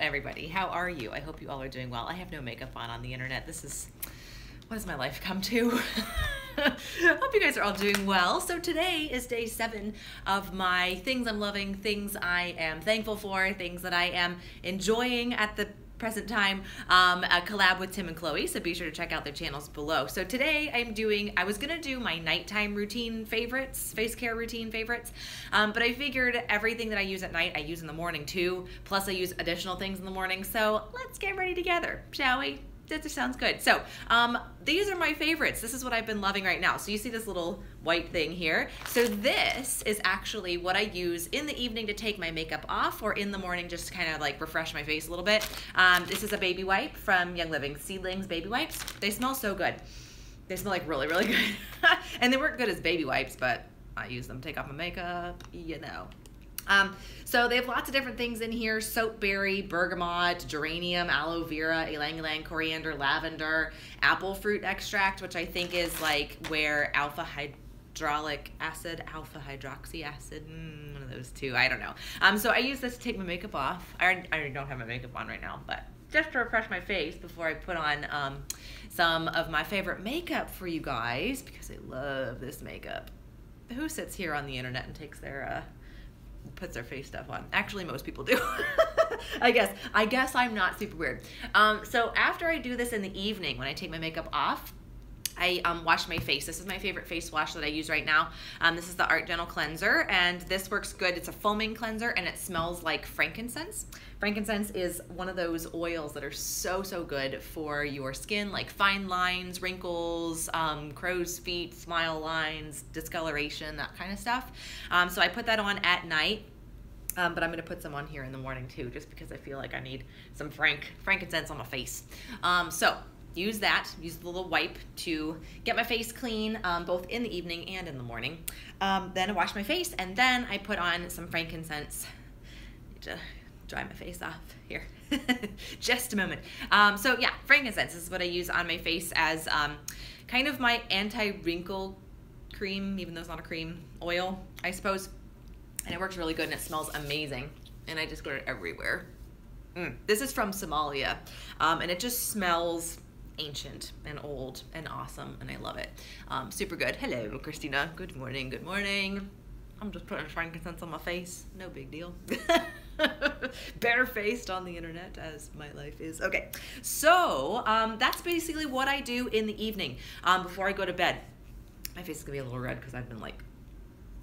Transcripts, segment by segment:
everybody. How are you? I hope you all are doing well. I have no makeup on the internet. This is, what has my life come to? Hope you guys are all doing well. So today is day 7 of my things I'm loving, things I am thankful for, things that I am enjoying at the present time, a collab with Tim and Chloe, so be sure to check out their channels below. So today I was gonna do my nighttime routine favorites, face care routine favorites, but I figured everything that I use at night I use in the morning too, plus I use additional things in the morning, so let's get ready together, shall we? That just sounds good. So these are my favorites. This is what I've been loving right now. So you see this little white thing here. So this is actually what I use in the evening to take my makeup off, or in the morning just to kind of like refresh my face a little bit. This is a baby wipe from Young Living, Seedlings baby wipes. They smell so good. They smell like really, really good. And they weren't good as baby wipes, but I use them to take off my makeup, you know. So they have lots of different things in here: soapberry, bergamot, geranium, aloe vera, ylang-ylang, coriander, lavender, apple fruit extract, which I think is like where alpha hydroxy acid, one of those two, I don't know. So I use this to take my makeup off. I already don't have my makeup on right now, but just to refresh my face before I put on some of my favorite makeup for you guys, because I love this makeup. Who sits here on the internet and takes their puts their face stuff on? Actually, most people do. I guess I'm not super weird. So after I do this in the evening, when I take my makeup off, I wash my face. This is my favorite face wash that I use right now. This is the Art Gentle Cleanser, and this works good. It's a foaming cleanser, and it smells like frankincense. Frankincense is one of those oils that are so, so good for your skin, like fine lines, wrinkles, crow's feet, smile lines, discoloration, that kind of stuff. So I put that on at night. But I'm gonna put some on here in the morning too, just because I feel like I need some frankincense on my face. So use that, use the little wipe to get my face clean, both in the evening and in the morning. Then I wash my face, and then I put on some frankincense to dry my face off here. Just a moment. So yeah, frankincense is what I use on my face as kind of my anti-wrinkle cream, even though it's not a cream, oil, I suppose. And it works really good, and it smells amazing. And I just got it everywhere. This is from Somalia, and it just smells ancient and old and awesome, and I love it. Super good. Hello, Christina. Good morning. Good morning. I'm just putting frankincense on my face. No big deal. Barefaced on the internet, as my life is. Okay, so that's basically what I do in the evening before I go to bed. My face is gonna be a little red because I've been like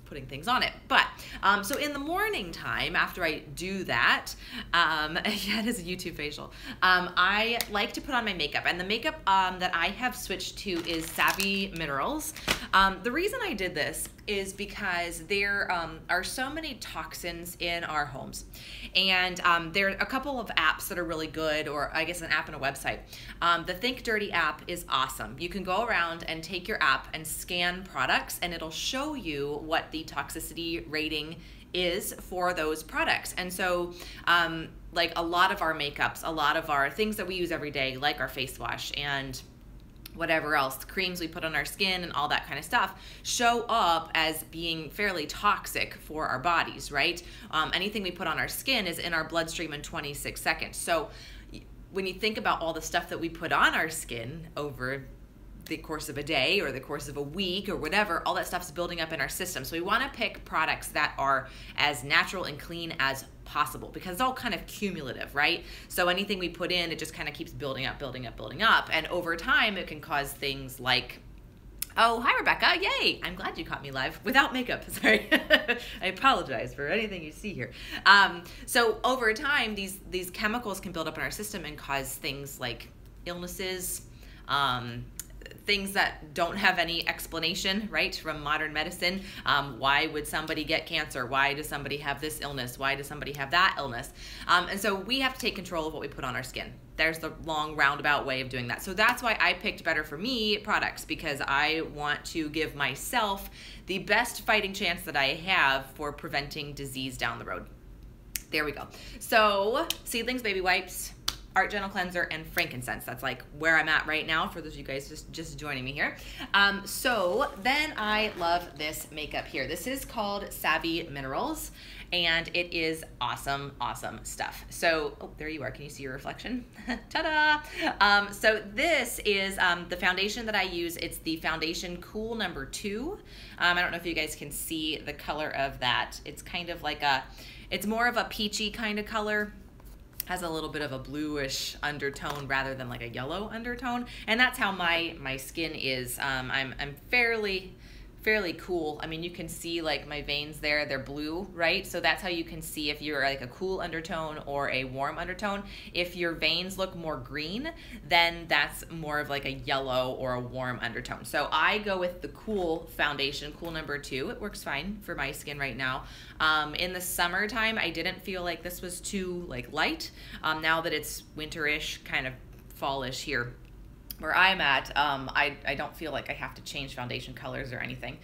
putting things on it. But so in the morning time, after I do that, yeah, it is a YouTube facial, I like to put on my makeup, and the makeup that I have switched to is Savvy Minerals. The reason I did this is because there are so many toxins in our homes, and there are a couple of apps that are really good, or I guess an app and a website. The Think Dirty app is awesome. You can go around and take your app and scan products, and it'll show you what the toxicity rating is for those products. And so like a lot of our makeups, a lot of our things that we use every day, like our face wash and whatever else, the creams we put on our skin and all that kind of stuff, show up as being fairly toxic for our bodies, right? Anything we put on our skin is in our bloodstream in 26 seconds. So when you think about all the stuff that we put on our skin over the course of a day or the course of a week or whatever, all that stuff's building up in our system. So we want to pick products that are as natural and clean as possible, because it's all kind of cumulative, right? So anything we put in, it just kind of keeps building up, building up, building up. And over time, it can cause things like, oh, hi, Rebecca. Yay. I'm glad you caught me live without makeup. Sorry. I apologize for anything you see here. So over time, these chemicals can build up in our system and cause things like illnesses, things that don't have any explanation, right, from modern medicine. Why would somebody get cancer? Why does somebody have this illness? Why does somebody have that illness? And so we have to take control of what we put on our skin. There's the long roundabout way of doing that. So that's why I picked Better For Me products, because I want to give myself the best fighting chance that I have for preventing disease down the road. There we go. So Seedlings baby wipes, Art Gentle Cleanser, and frankincense. That's like where I'm at right now for those of you guys just joining me here. So then I love this makeup here. This is called Savvy Minerals, and it is awesome, awesome stuff. So, oh, there you are. Can you see your reflection? Ta-da! So this is the foundation that I use. It's the Foundation Cool number 2. I don't know if you guys can see the color of that. It's kind of like it's more of a peachy kind of color. Has a little bit of a bluish undertone rather than like a yellow undertone, and that's how my skin is. I'm fairly cool. I mean, you can see like my veins there, they're blue, right? So that's how you can see if you're like a cool undertone or a warm undertone. If your veins look more green, then that's more of like a yellow or a warm undertone. So I go with the Cool foundation, Cool number 2. It works fine for my skin right now. In the summertime, I didn't feel like this was too like light. Now that it's winterish, kind of fallish here, where I'm at, I don't feel like I have to change foundation colors or anything.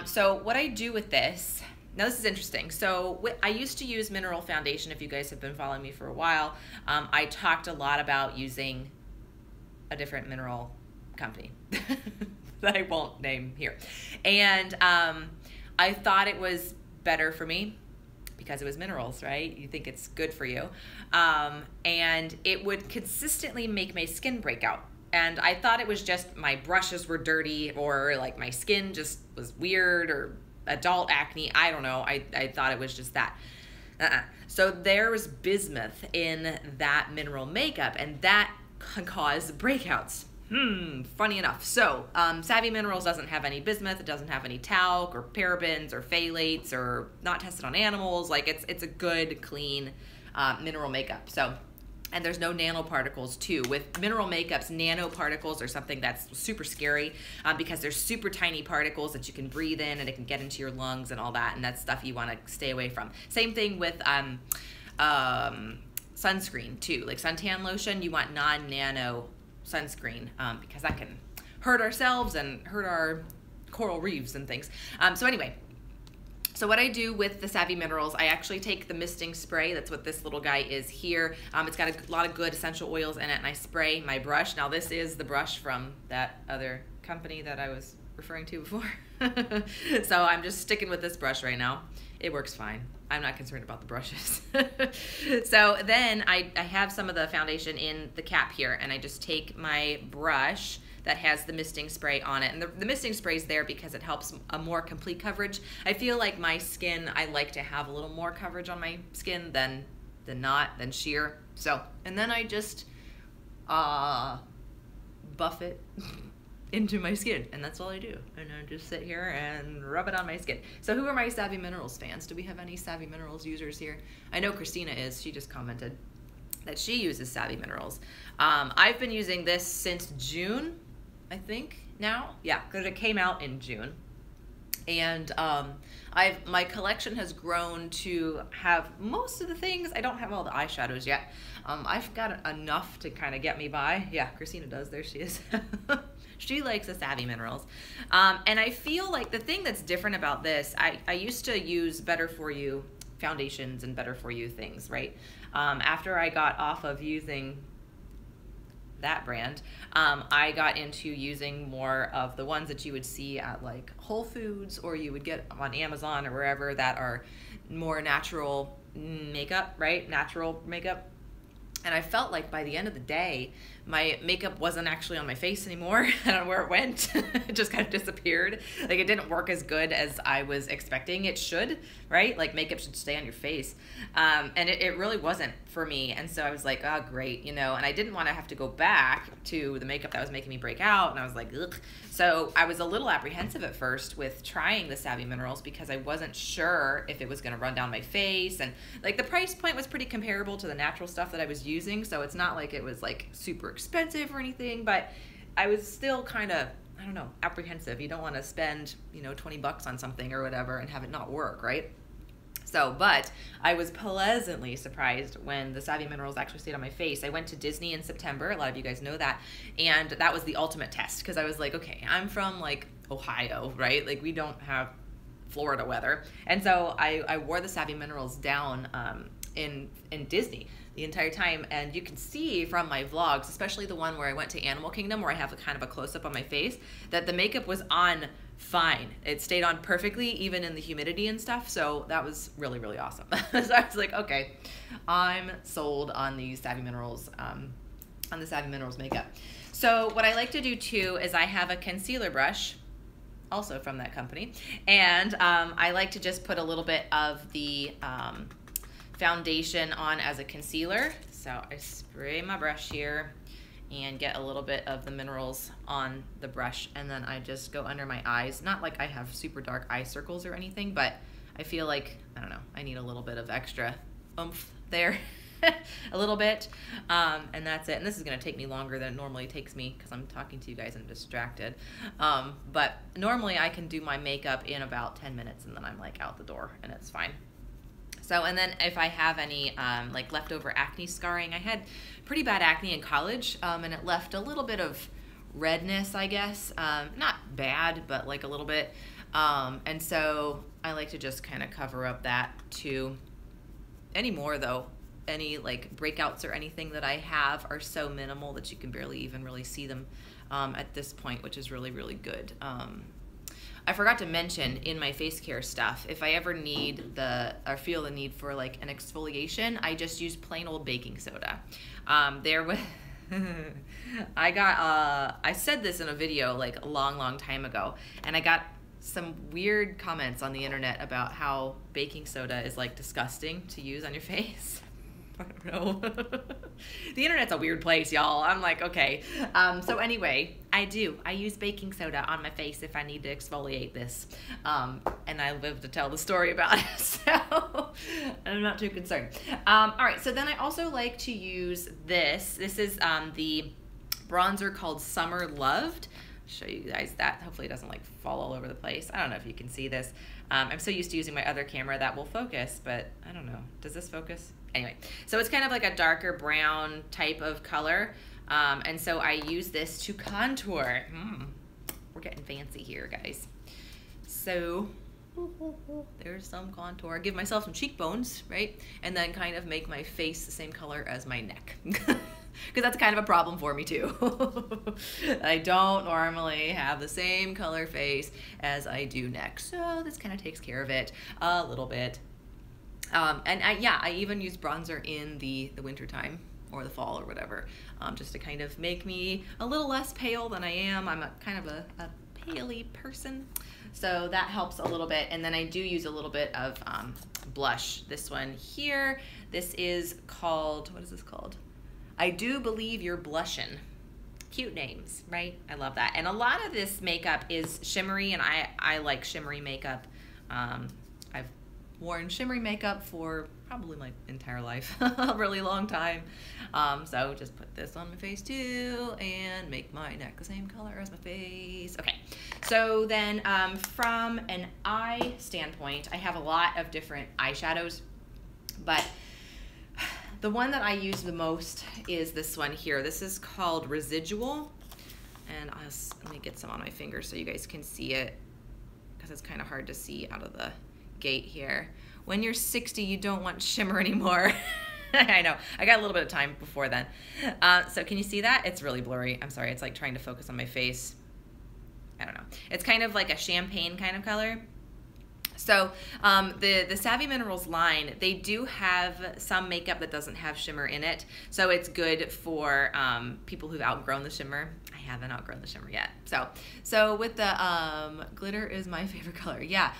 So what I do with this, now this is interesting. So I used to use mineral foundation. If you guys have been following me for a while, I talked a lot about using a different mineral company that I won't name here. And I thought it was better for me because it was minerals, right? You think it's good for you. And it would consistently make my skin break out. And I thought it was just my brushes were dirty, or like my skin just was weird, or adult acne. I don't know. I thought it was just that. So there was bismuth in that mineral makeup, and that can cause breakouts. Funny enough. So Savvy Minerals doesn't have any bismuth. It doesn't have any talc or parabens or phthalates, or not tested on animals. Like it's a good, clean mineral makeup. So. And there's no nanoparticles too. With mineral makeups, nanoparticles are something that's super scary because there's super tiny particles that you can breathe in, and it can get into your lungs and all that, and that's stuff you want to stay away from. Same thing with sunscreen too. Like suntan lotion, you want non-nano sunscreen because that can hurt ourselves and hurt our coral reefs and things. So anyway. So what I do with the Savvy Minerals, I actually take the misting spray. That's what this little guy is here. It's got a lot of good essential oils in it, and I spray my brush. Now this is the brush from that other company that I was referring to before. So I'm just sticking with this brush right now. It works fine. I'm not concerned about the brushes. So then I have some of the foundation in the cap here, and I just take my brush that has the misting spray on it. And the misting spray is there because it helps a more complete coverage. I feel like my skin, I like to have a little more coverage on my skin than sheer. So, and then I just buff it into my skin, and that's all I do. And I just sit here and rub it on my skin. So who are my Savvy Minerals fans? Do we have any Savvy Minerals users here? I know Christina is. She just commented that she uses Savvy Minerals. I've been using this since June, I think now. Yeah, because it came out in June. And my collection has grown to have most of the things. I don't have all the eyeshadows yet. I've got enough to kind of get me by. Yeah, Christina does. There she is. She likes the Savvy Minerals. And I feel like the thing that's different about this, I used to use Better For You foundations and Better For You things, right? After I got off of using that brand, I got into using more of the ones that you would see at like Whole Foods, or you would get on Amazon or wherever, that are more natural makeup, right? Natural makeup. And I felt like by the end of the day, my makeup wasn't actually on my face anymore. I don't know where it went. It just kind of disappeared. Like it didn't work as good as I was expecting it should, right? Like makeup should stay on your face. And it really wasn't for me. And so I was like, oh, great, you know, and I didn't want to have to go back to the makeup that was making me break out. And I was like, ugh. So I was a little apprehensive at first with trying the Savvy Minerals because I wasn't sure if it was going to run down my face. And like the price point was pretty comparable to the natural stuff that I was using. So it's not like it was like super expensive or anything, but I was still kind of, I don't know, apprehensive. You don't want to spend, you know, 20 bucks on something or whatever and have it not work, right? So, but I was pleasantly surprised when the Savvy Minerals actually stayed on my face. I went to Disney in September, a lot of you guys know that, and that was the ultimate test because I was like, okay, I'm from like Ohio, right? Like we don't have Florida weather. And so I wore the Savvy Minerals down in Disney. the entire time. And you can see from my vlogs, especially the one where I went to Animal Kingdom, where I have a kind of a close-up on my face, that the makeup was on fine. It stayed on perfectly, even in the humidity and stuff. So that was really, really awesome. So I was like, okay, I'm sold on these Savvy Minerals, on the Savvy Minerals makeup. So what I like to do too is I have a concealer brush, also from that company, and I like to just put a little bit of the foundation on as a concealer. So I spray my brush here and get a little bit of the minerals on the brush, and then I just go under my eyes. Not like I have super dark eye circles or anything, but I feel like, I don't know, I need a little bit of extra oomph there. A little bit, and that's it. And this is gonna take me longer than it normally takes me because I'm talking to you guys and distracted. But normally I can do my makeup in about 10 minutes and then I'm like out the door and it's fine. So, and then if I have any like leftover acne scarring, I had pretty bad acne in college, and it left a little bit of redness, I guess. Not bad, but like a little bit. And so I like to just kind of cover up that too. Anymore though, any like breakouts or anything that I have are so minimal that you can barely even really see them at this point, which is really, really good. I forgot to mention in my face care stuff, if I ever need or feel the need for like an exfoliation, I just use plain old baking soda. I said this in a video like a long, long time ago, and I got some weird comments on the internet about how baking soda is like disgusting to use on your face. I don't know. The internet's a weird place, y'all. I'm like, okay. So anyway, I use baking soda on my face if I need to exfoliate this. And I live to tell the story about it, so I'm not too concerned. All right, so then I also like to use this. This is the bronzer called Summer Loved. Show you guys that. Hopefully it doesn't like fall all over the place. I don't know if you can see this. I'm so used to using my other camera that will focus, but I don't know. Does this focus? Anyway, so it's kind of like a darker brown type of color. And so I use this to contour. We're getting fancy here, guys. So there's some contour. Give myself some cheekbones, right? And then kind of make my face the same color as my neck. Because that's kind of a problem for me too. I don't normally have the same color face as I do neck, so this kind of takes care of it a little bit. And I even use bronzer in the winter time or the fall or whatever, just to kind of make me a little less pale than I am. I'm kind of a paley person, so that helps a little bit. And then I do use a little bit of blush. This one here, this is called, what is this called? I Do Believe You're Blushin'. Cute names, right? I love that. And a lot of this makeup is shimmery, and I like shimmery makeup. I've worn shimmery makeup for probably my entire life, a really long time. So just put this on my face too and make my neck the same color as my face. Okay, so then from an eye standpoint, I have a lot of different eyeshadows, but the one that I use the most is this one here. This is called Residual, and let me get some on my finger so you guys can see it, because it's kind of hard to see out of the gate here. When you're 60, you don't want shimmer anymore. I know, I got a little bit of time before then. So can you see that? It's really blurry. I'm sorry, it's like trying to focus on my face. I don't know. It's kind of like a champagne kind of color. So the Savvy Minerals line, they do have some makeup that doesn't have shimmer in it. So it's good for people who've outgrown the shimmer. I haven't outgrown the shimmer yet. So with the glitter is my favorite color. Yeah,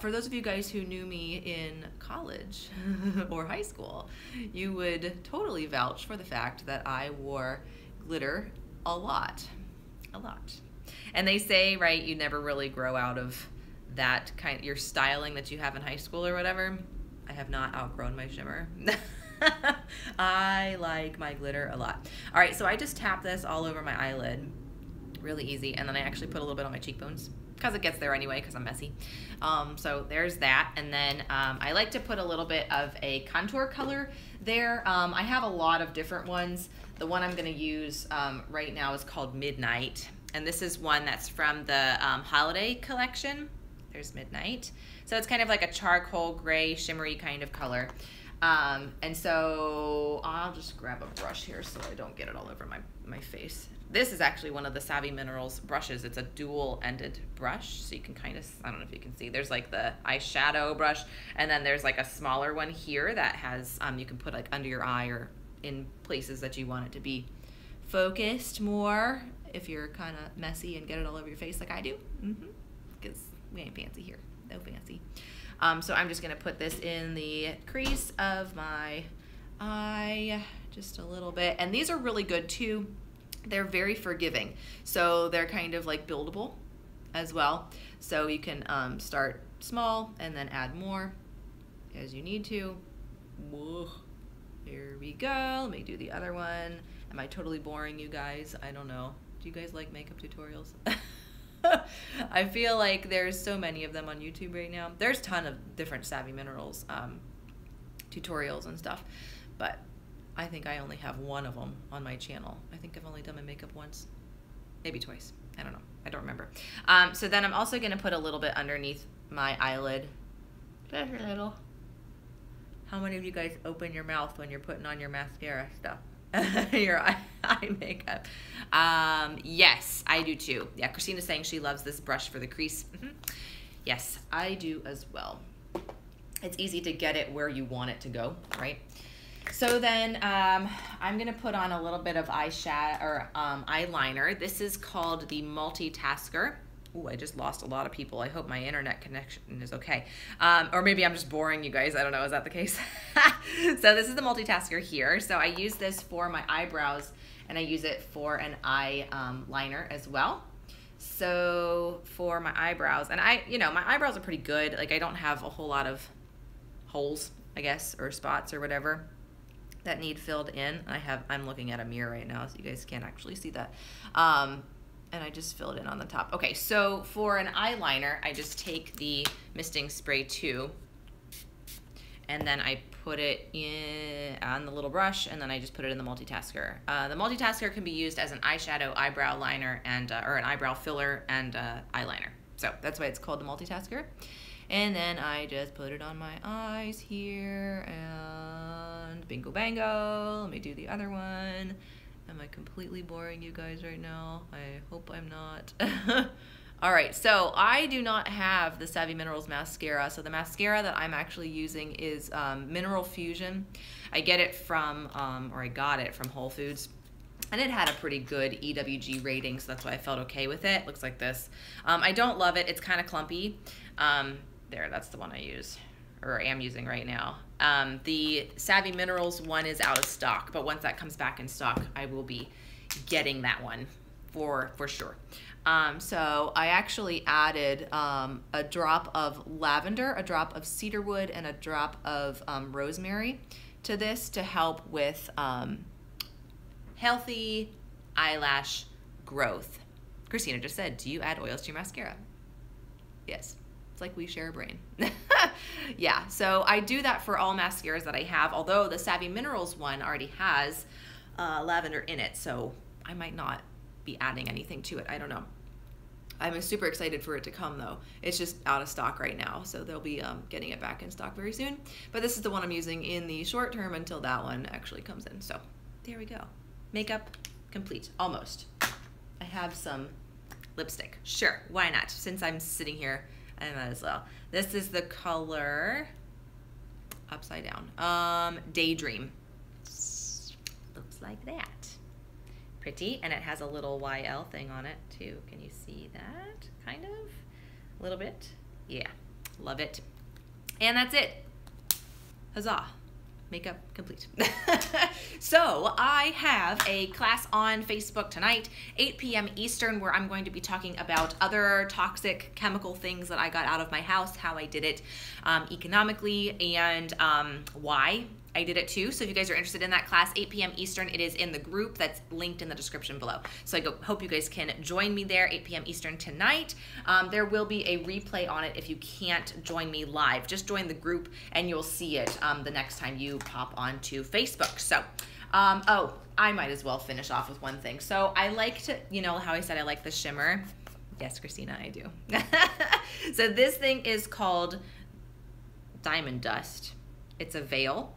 for those of you guys who knew me in college or high school, you would totally vouch for the fact that I wore glitter a lot. And they say, right, you never really grow out of that kind, your styling that you have in high school or whatever. I have not outgrown my shimmer. I like my glitter a lot. All right, so I just tap this all over my eyelid, really easy, and then I actually put a little bit on my cheekbones because it gets there anyway because I'm messy. So there's that, and then I like to put a little bit of a contour color there. I have a lot of different ones. The one I'm gonna use right now is called Midnight, and this is one that's from the holiday collection. There's Midnight. So it's kind of like a charcoal gray shimmery kind of color. And so I'll just grab a brush here so I don't get it all over my face. This is actually one of the Savvy Minerals brushes. It's a dual-ended brush, so you can kind of, I don't know if you can see, there's like the eyeshadow brush, and then there's like a smaller one here that has, you can put like under your eye or in places that you want it to be focused more if you're kind of messy and get it all over your face like I do, because we ain't fancy here, no fancy. So I'm just gonna put this in the crease of my eye just a little bit, and these are really good too. They're very forgiving, so they're kind of like buildable as well, so you can start small and then add more as you need to. Whoa. Here we go. Let me do the other one. Am I totally boring you guys? I don't know. Do you guys like makeup tutorials? I feel like there's so many of them on YouTube right now. There's a ton of different Savvy Minerals tutorials and stuff, but I think I only have one of them on my channel. I think I've only done my makeup once, maybe twice. I don't know. I don't remember. So then I'm also going to put a little bit underneath my eyelid. Just a little. How many of you guys open your mouth when you're putting on your mascara stuff? Your eye makeup. Yes, I do too. Yeah, Christina's saying she loves this brush for the crease. Yes, I do as well. It's easy to get it where you want it to go, right? So then I'm gonna put on a little bit of eyeshadow or eyeliner. This is called the Multitasker. Ooh, I just lost a lot of people. I hope my internet connection is okay. Or maybe I'm just boring you guys. I don't know, is that the case? So this is the Multitasker here. So I use this for my eyebrows and I use it for an eye liner as well. So for my eyebrows, and my eyebrows are pretty good. Like I don't have a whole lot of holes, I guess, or spots or whatever that need filled in. I'm looking at a mirror right now, so you guys can't actually see that. And I just filled in on the top. Okay, so for an eyeliner, I just take the misting spray too, and then I put it in on the little brush, and then I just put it in the Multitasker. The Multitasker can be used as an eyeshadow, eyebrow liner, and or an eyebrow filler and eyeliner. So that's why it's called the Multitasker. And then I just put it on my eyes here, and bingo bango. Let me do the other one. Am I completely boring you guys right now? I hope I'm not. All right, so I do not have the Savvy Minerals mascara. So the mascara that I'm actually using is Mineral Fusion. I get it from, or I got it from Whole Foods. And it had a pretty good EWG rating, so that's why I felt okay with it. Looks like this. I don't love it. It's kind of clumpy. There, that's the one I use, or am using right now. The Savvy Minerals one is out of stock, but once that comes back in stock, I will be getting that one for sure. So I actually added a drop of lavender, a drop of cedarwood, and a drop of rosemary to this to help with healthy eyelash growth. Christina just said, do you add oils to your mascara? Yes. It's like we share a brain. Yeah, so I do that for all mascaras that I have, although the Savvy Minerals one already has lavender in it, so I might not be adding anything to it. I don't know. I'm super excited for it to come though. It's just out of stock right now, so they'll be getting it back in stock very soon. But this is the one I'm using in the short term until that one actually comes in. So there we go. Makeup complete, almost. I have some lipstick. Sure, why not? Since I'm sitting here, I might as well. This is the color upside down. Daydream. Looks like that. Pretty, and it has a little YL thing on it too. Can you see that? Kind of? A little bit? Yeah, love it. And that's it. Huzzah. Makeup complete. So I have a class on Facebook tonight, 8 p.m. Eastern, where I'm going to be talking about other toxic chemical things that I got out of my house, how I did it economically, and why I did it too. So if you guys are interested in that class, 8 p.m. Eastern, it is in the group that's linked in the description below. So I hope you guys can join me there, 8 p.m. Eastern tonight. There will be a replay on it if you can't join me live. Just join the group and you'll see it the next time you pop onto Facebook. So, oh, I might as well finish off with one thing. So I like to, you know how I said I like the shimmer? Yes, Christina, I do. So this thing is called Diamond Dust. It's a veil.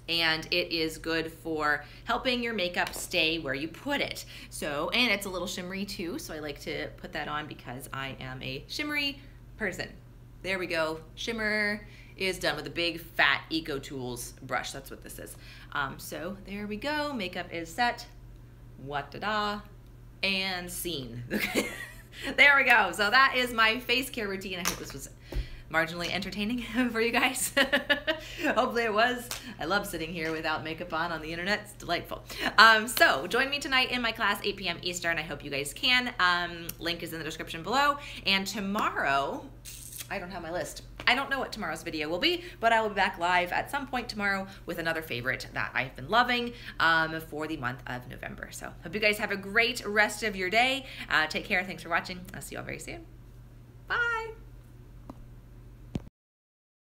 and it is good for helping your makeup stay where you put it. So, and it's a little shimmery too, so I like to put that on because I am a shimmery person. There we go. Shimmer is done with a big fat Eco Tools brush. That's what this is. So there we go. Makeup is set. What-da-da. And scene. There we go. So that is my face care routine. I hope this was marginally entertaining for you guys. Hopefully it was. I love sitting here without makeup on the internet. It's delightful. So join me tonight in my class, 8 p.m. Eastern. I hope you guys can. Link is in the description below. And tomorrow, I don't have my list. I don't know what tomorrow's video will be, but I will be back live at some point tomorrow with another favorite that I've been loving for the month of November. So hope you guys have a great rest of your day. Take care. Thanks for watching. I'll see you all very soon. Bye.